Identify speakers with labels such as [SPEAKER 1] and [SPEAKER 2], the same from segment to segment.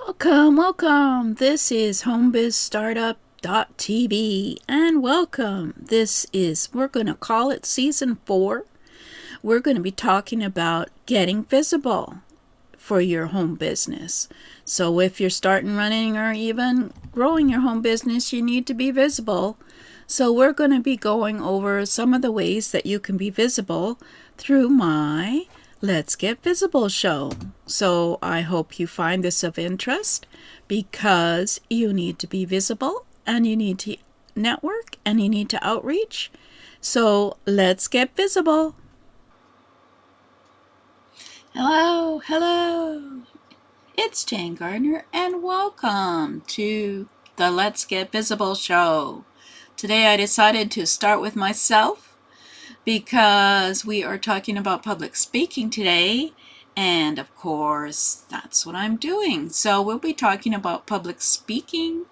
[SPEAKER 1] Welcome, welcome. This is HomeBizStartup.tv and welcome. We're going to call it Season 4. We're going to be talking about getting visible for your home business. So if you're starting running or even growing your home business, you need to be visible. So we're going to be going over some of the ways that you can be visible through my Let's Get Visible show. So I hope you find this of interest because you need to be visible and you need to network and you need to outreach. So let's get visible. Hello, hello. It's Jane Gardner and welcome to the Let's Get Visible show. Today I decided to start with myself because we are talking about public speaking today, and of course that's what I'm doing. So we'll be talking about public speaking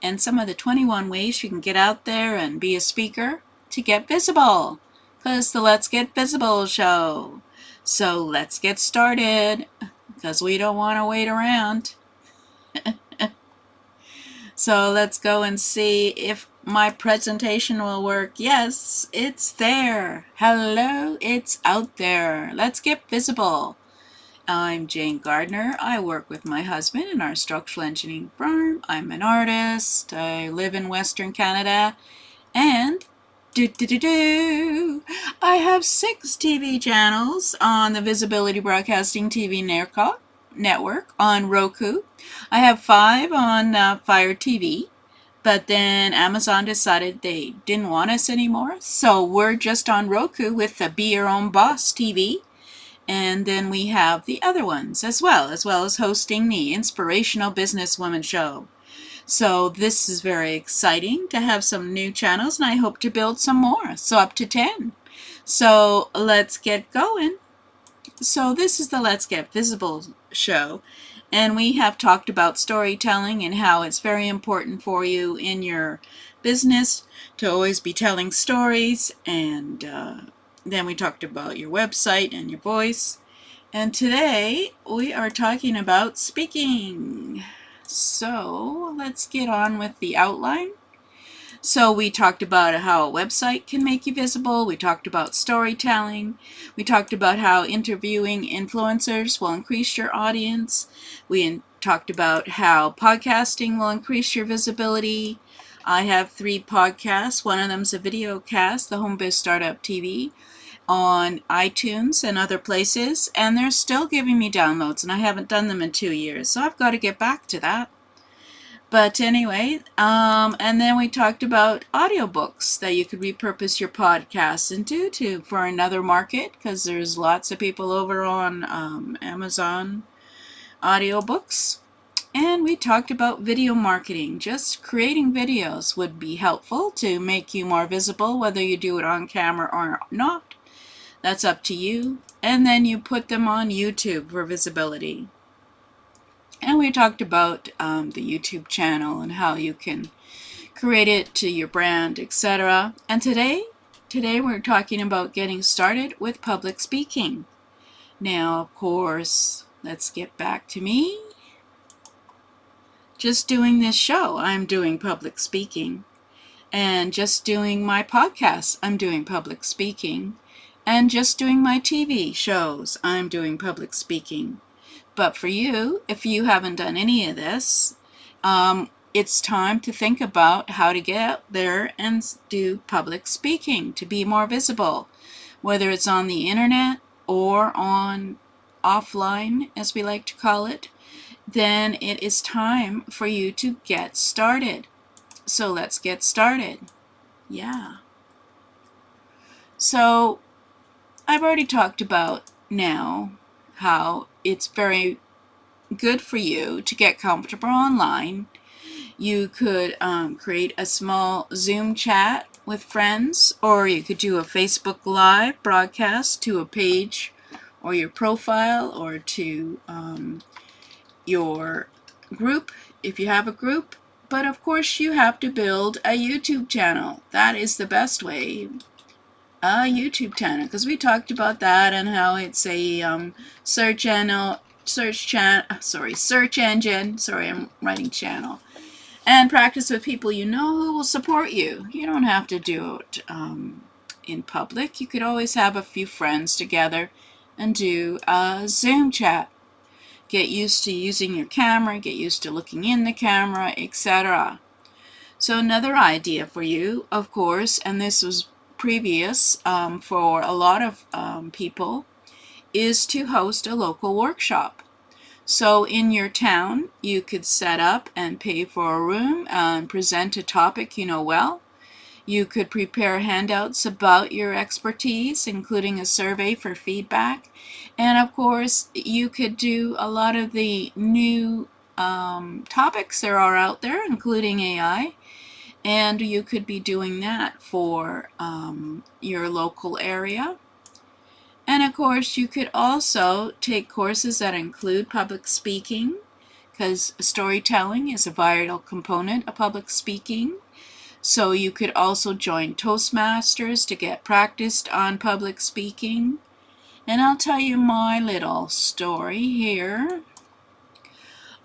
[SPEAKER 1] and some of the 21 ways you can get out there and be a speaker to get visible, because the Let's Get Visible show. So let's get started because we don't want to wait around. So let's go and see if my presentation will work. Yes, it's there. Hello, it's out there. Let's get visible. I'm Jane Gardner. I work with my husband in our structural engineering firm. I'm an artist. I live in Western Canada. And I have 6 TV channels on the Visibility Broadcasting TV network on Roku. I have 5 on Fire TV, but then Amazon decided they didn't want us anymore, so we're just on Roku with the Be Your Own Boss TV, and then we have the other ones as well as hosting the Inspirational Businesswoman Show. So this is very exciting to have some new channels, and I hope to build some more, so up to 10. So let's get going. So this is the Let's Get Visible show, and we have talked about storytelling and how it's very important for you in your business to always be telling stories, and then we talked about your website and your voice, and today we are talking about speaking. So let's get on with the outline. So we talked about how a website can make you visible. We talked about storytelling. We talked about how interviewing influencers will increase your audience. We talked about how podcasting will increase your visibility. I have 3 podcasts. One of them is a video cast, the Home Biz Startup TV, on iTunes and other places, and they're still giving me downloads, and I haven't done them in 2 years, so I've got to get back to that. But anyway, and then we talked about audiobooks that you could repurpose your podcasts into for another market, because there's lots of people over on Amazon audiobooks. And we talked about video marketing. Just creating videos would be helpful to make you more visible, whether you do it on camera or not. That's up to you. And then you put them on YouTube for visibility. And we talked about the YouTube channel and how you can create it to your brand, etc. And today we're talking about getting started with public speaking. Now, of course, let's get back to me. Just doing this show, I'm doing public speaking. And just doing my podcast, I'm doing public speaking. And just doing my TV shows, I'm doing public speaking. But for you, if you haven't done any of this, it's time to think about how to get out there and do public speaking to be more visible, whether it's on the internet or on offline, as we like to call it. Then it is time for you to get started. So let's get started. Yeah. So I've already talked about now how it's very good for you to get comfortable online. You could create a small Zoom chat with friends, or you could do a Facebook Live broadcast to a page or your profile, or to your group if you have a group. But of course you have to build a YouTube channel. That is the best way. A YouTube channel, because we talked about that and how it's a search search engine. Sorry, I'm writing channel. And practice with people you know who will support you. You don't have to do it in public. You could always have a few friends together and do a Zoom chat. Get used to using your camera, get used to looking in the camera, etc. So another idea for you, of course, and this was previous for a lot of people, is to host a local workshop. So in your town, you could set up and pay for a room and present a topic you know well. You could prepare handouts about your expertise, including a survey for feedback. And of course, you could do a lot of the new topics there are out there, including AI. And you could be doing that for your local area. And of course, you could also take courses that include public speaking, because storytelling is a vital component of public speaking. So you could also join Toastmasters to get practiced on public speaking. And I'll tell you my little story here.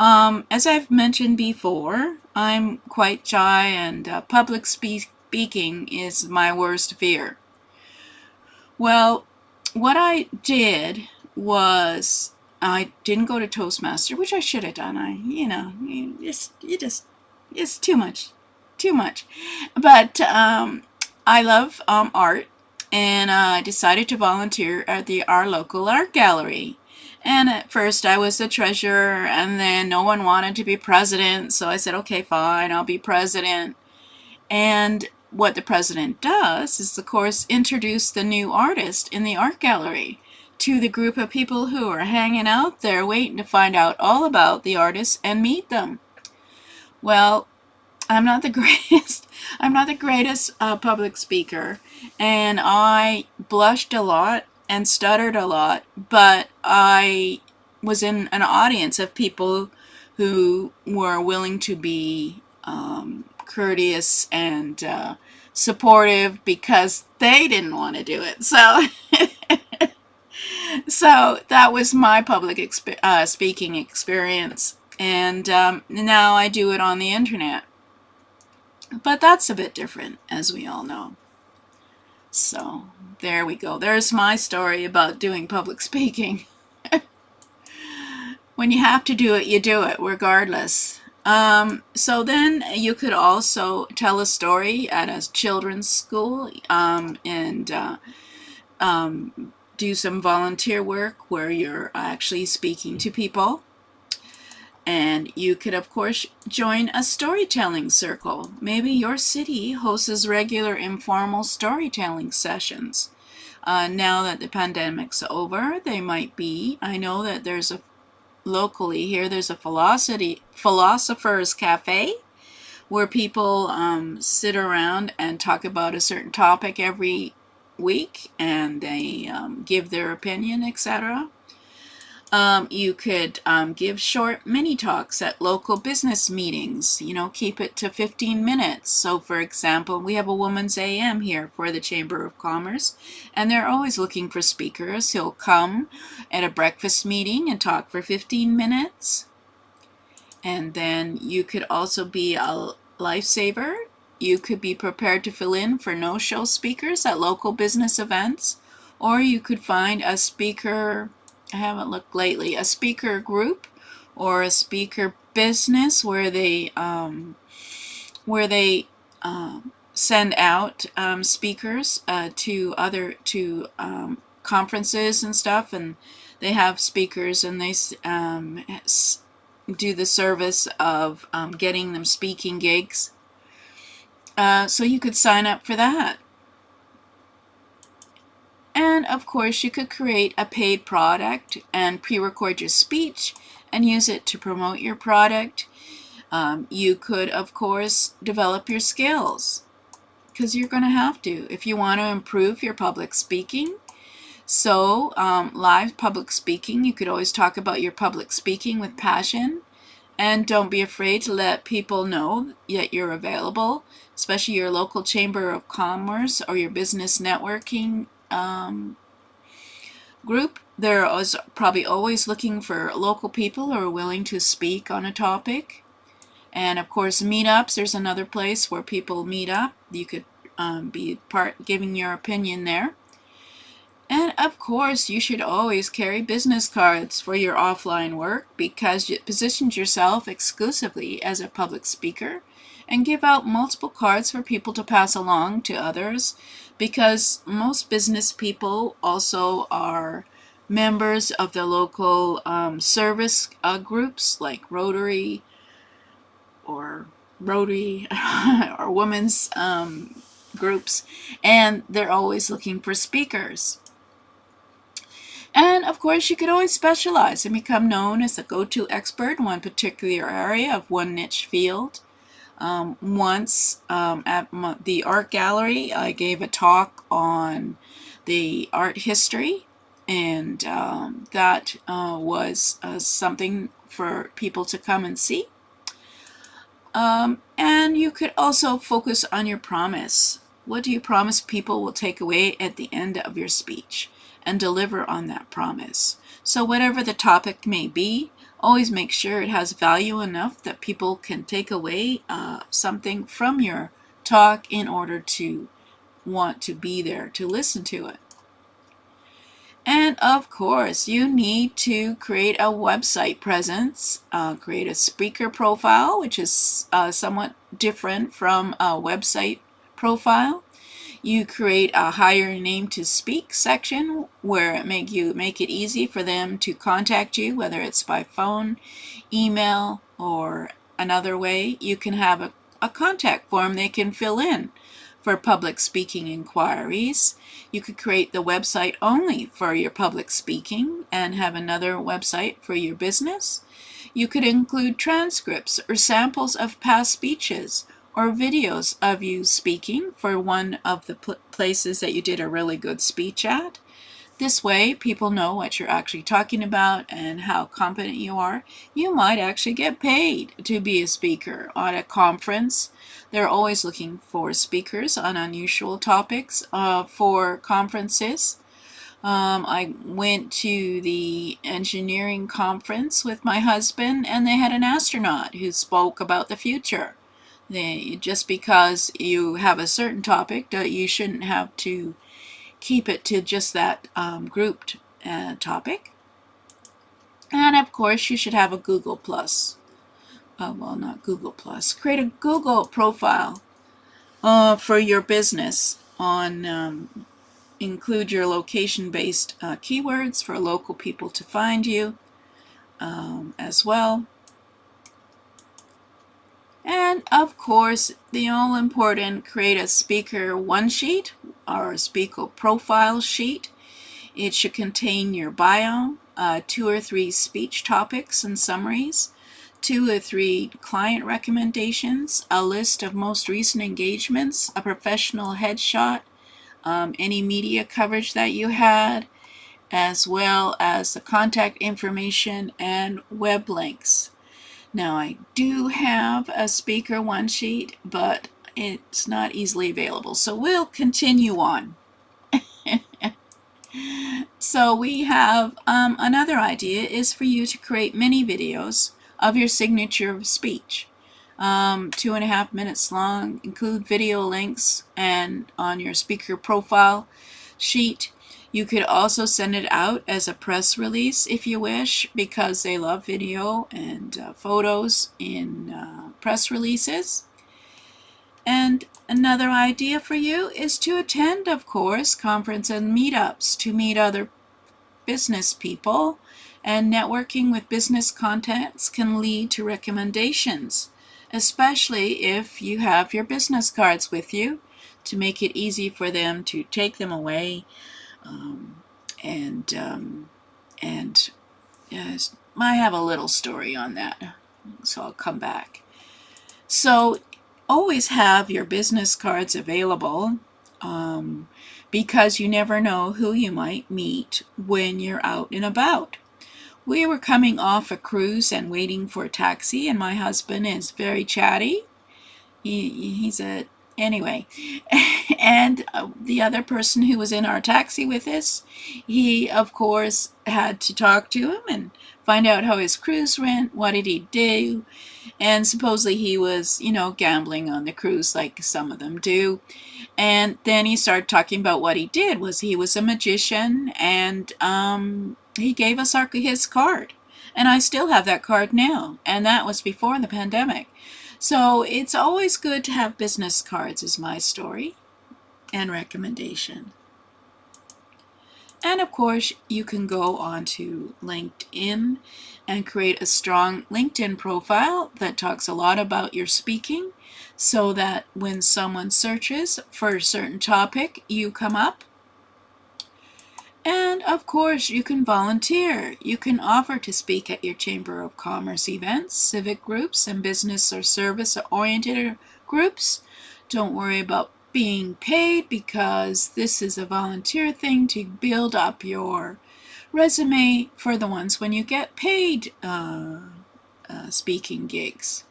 [SPEAKER 1] As I've mentioned before, I'm quite shy, and public speaking is my worst fear. Well, what I did was I didn't go to Toastmaster, which I should have done. It's too much. But I love art, and I decided to volunteer at our local art gallery. And at first I was the treasurer, and then no one wanted to be president, so I said, okay, fine, I'll be president. And what the president does is, of course, introduce the new artist in the art gallery to the group of people who are hanging out there waiting to find out all about the artist and meet them. Well, I'm not the greatest public speaker, and I blushed a lot and stuttered a lot, but I was in an audience of people who were willing to be courteous and supportive because they didn't want to do it. So so that was my public speaking experience, and now I do it on the internet. But that's a bit different, as we all know. So there we go. There's my story about doing public speaking. When you have to do it, you do it, regardless. So then you could also tell a story at a children's school and do some volunteer work where you're actually speaking to people. And you could, of course, join a storytelling circle. Maybe your city hosts regular informal storytelling sessions. Now that the pandemic's over, they might be. I know that locally here, there's a Philosopher's Cafe where people sit around and talk about a certain topic every week, and they give their opinion, etc. You could give short mini talks at local business meetings. Keep it to 15 minutes. So, for example, we have a Women's AM here for the Chamber of Commerce, and they're always looking for speakers who'll come at a breakfast meeting and talk for 15 minutes. And then you could also be a lifesaver. You could be prepared to fill in for no-show speakers at local business events, or you could find a speaker. I haven't looked lately, a speaker group or a speaker business where they send out speakers to conferences and stuff, and they have speakers, and they do the service of getting them speaking gigs. So you could sign up for that. And of course, you could create a paid product and pre-record your speech and use it to promote your product. You could, of course, develop your skills, because you're going to have to if you want to improve your public speaking. So live public speaking, you could always talk about your public speaking with passion, and don't be afraid to let people know that you're available, especially your local chamber of commerce or your business networking group, they're probably always looking for local people who are willing to speak on a topic. And of course, meetups, there's another place where people meet up. You could be giving your opinion there. And of course, you should always carry business cards for your offline work because it positions yourself exclusively as a public speaker, and give out multiple cards for people to pass along to others, because most business people also are members of the local service groups like Rotary or or women's groups, and they're always looking for speakers. And of course, you could always specialize and become known as a go-to expert in one particular area of one niche field. Once at the art gallery, I gave a talk on the art history, and that was something for people to come and see. And you could also focus on your promise. What do you promise people will take away at the end of your speech, and deliver on that promise? So whatever the topic may be, always make sure it has value enough that people can take away something from your talk in order to want to be there to listen to it. And of course, you need to create a website presence, create a speaker profile, which is somewhat different from a website profile. You create a hire name to speak section where it make it easy for them to contact you, whether it's by phone, email, or another way. You can have a contact form they can fill in for public speaking inquiries. You could create the website only for your public speaking and have another website for your business. You could include transcripts or samples of past speeches or videos of you speaking for one of the places that you did a really good speech at. This way, people know what you're actually talking about and how competent you are. You might actually get paid to be a speaker on a conference. They're always looking for speakers on unusual topics for conferences. I went to the engineering conference with my husband, and they had an astronaut who spoke about the future. Just because you have a certain topic, you shouldn't have to keep it to just that grouped topic. And of course, you should have a Google Plus. Well, not Google Plus. Create a Google profile for your business on include your location-based keywords for local people to find you as well. And of course, the all-important create a speaker one sheet or a speaker profile sheet. It should contain your bio, 2 or 3 speech topics and summaries, 2 or 3 client recommendations, a list of most recent engagements, a professional headshot, any media coverage that you had, as well as the contact information and web links. Now, I do have a speaker one sheet, but it's not easily available, so we'll continue on. So we have another idea is for you to create mini videos of your signature speech, 2.5 minutes long, include video links, and on your speaker profile sheet. You could also send it out as a press release if you wish, because they love video and photos in press releases. And another idea for you is to attend, of course, conference and meetups to meet other business people, and networking with business contacts can lead to recommendations, especially if you have your business cards with you to make it easy for them to take them away. I have a little story on that, so I'll come back. So always have your business cards available because you never know who you might meet when you're out and about. We were coming off a cruise and waiting for a taxi, and my husband is very chatty. He's an Anyway, and the other person who was in our taxi with us, he of course had to talk to him and find out how his cruise went, what did he do, and supposedly he was, gambling on the cruise like some of them do. And then he started talking about what he did was he was a magician, and he gave us his card. And I still have that card now, and that was before the pandemic. So it's always good to have business cards, is my story and recommendation. And of course, you can go onto LinkedIn and create a strong LinkedIn profile that talks a lot about your speaking, so that when someone searches for a certain topic, you come up. And of course, you can volunteer. You can offer to speak at your Chamber of Commerce events, civic groups, and business or service-oriented groups. Don't worry about being paid, because this is a volunteer thing to build up your resume for the ones when you get paid speaking gigs.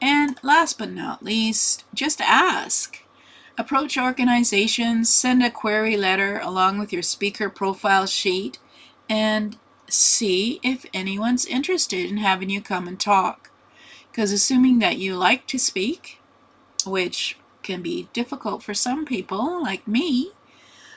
[SPEAKER 1] And last but not least, just ask. Approach organizations, send a query letter along with your speaker profile sheet, and see if anyone's interested in having you come and talk. Because assuming that you like to speak, which can be difficult for some people like me,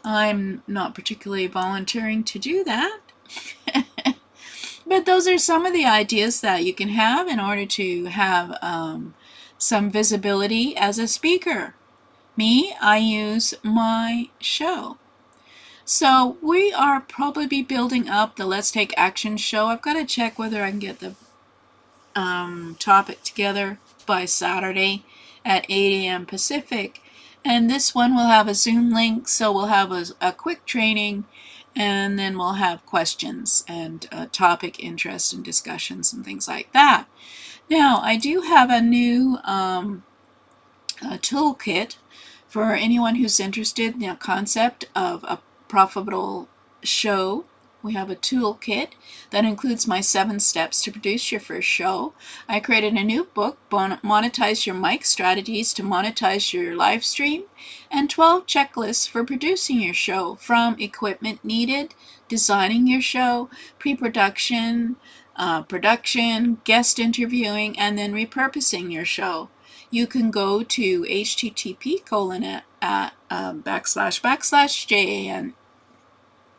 [SPEAKER 1] I'm not particularly volunteering to do that. But those are some of the ideas that you can have in order to have some visibility as a speaker. Me, I use my show. So we are probably building up the Let's Take Action show. I've got to check whether I can get the topic together by Saturday at 8 a.m. Pacific. And this one will have a Zoom link, so we'll have a quick training, and then we'll have questions and topic interest and discussions and things like that. Now, I do have a new toolkit for anyone who's interested in the concept of a profitable show. We have a toolkit that includes my 7 steps to produce your first show. I created a new book, Monetize Your Mic Strategies to Monetize Your Live Stream, and 12 checklists for producing your show, from equipment needed, designing your show, pre-production, production, guest interviewing, and then repurposing your show. You can go to http://JAN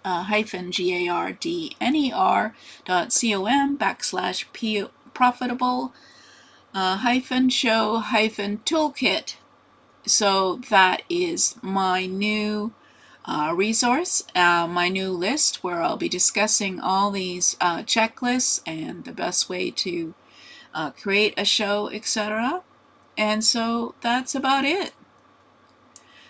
[SPEAKER 1] gardner.com/profitable show toolkit. So that is my new resource, my new list, where I'll be discussing all these checklists and the best way to create a show, etc. And so that's about it.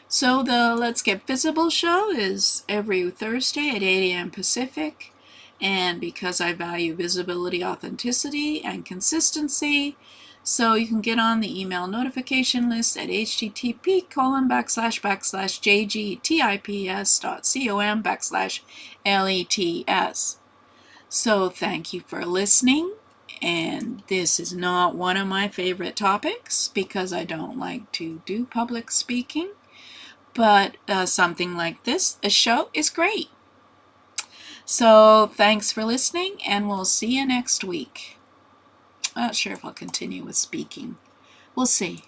[SPEAKER 1] So the Let's Get Visible show is every Thursday at 8 a.m. Pacific. And because I value visibility, authenticity, and consistency, so you can get on the email notification list at http://jgtips.com/lets. So thank you for listening. And this is not one of my favorite topics, because I don't like to do public speaking. But something like this, a show, is great. So thanks for listening, and we'll see you next week. Not sure if I'll continue with speaking. We'll see.